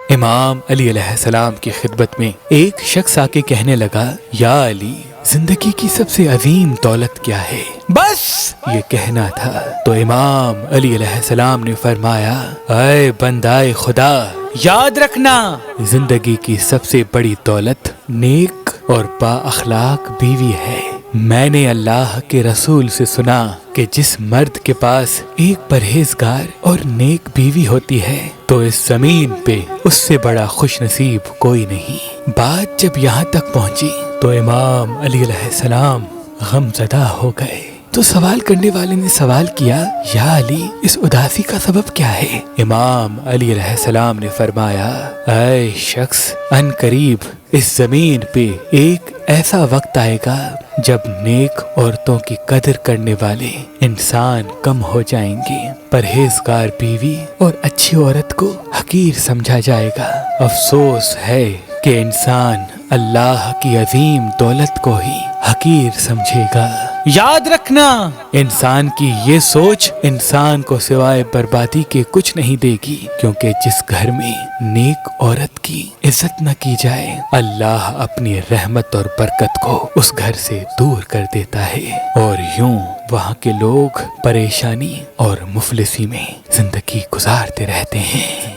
امام علی علیہ السلام کی خدمت میں ایک شخص آ کے کہنے لگا، یا علی، زندگی کی سب سے عظیم دولت کیا ہے؟ بس یہ کہنا تھا تو امام علی علیہ السلام نے فرمایا، اے بندائے خدا، یاد رکھنا زندگی کی سب سے بڑی دولت نیک اور با اخلاق بیوی ہے۔ میں نے اللہ کے رسول سے سنا کہ جس مرد کے پاس ایک پرہیزگار اور نیک بیوی ہوتی ہے تو اس زمین پہ اس سے بڑا خوش نصیب کوئی نہیں۔ بات جب یہاں تک پہنچی تو امام علی علیہ السلام غم زدہ ہو گئے۔ تو سوال کرنے والے نے سوال کیا، یا علی، اس اداسی کا سبب کیا ہے؟ امام علی علیہ السلام نے فرمایا، اے شخص، ان قریب اس زمین پہ ایک ایسا وقت آئے گا جب نیک عورتوں کی قدر کرنے والے انسان کم ہو جائیں گے، پرہیزگار بیوی اور اچھی عورت کو حقیر سمجھا جائے گا۔ افسوس ہے کہ انسان اللہ کی عظیم دولت کو ہی حقیر سمجھے گا۔ یاد رکھنا، انسان کی یہ سوچ انسان کو سوائے بربادی کے کچھ نہیں دے گی، کیونکہ جس گھر میں نیک عورت کی عزت نہ کی جائے، اللہ اپنی رحمت اور برکت کو اس گھر سے دور کر دیتا ہے، اور یوں وہاں کے لوگ پریشانی اور مفلسی میں زندگی گزارتے رہتے ہیں۔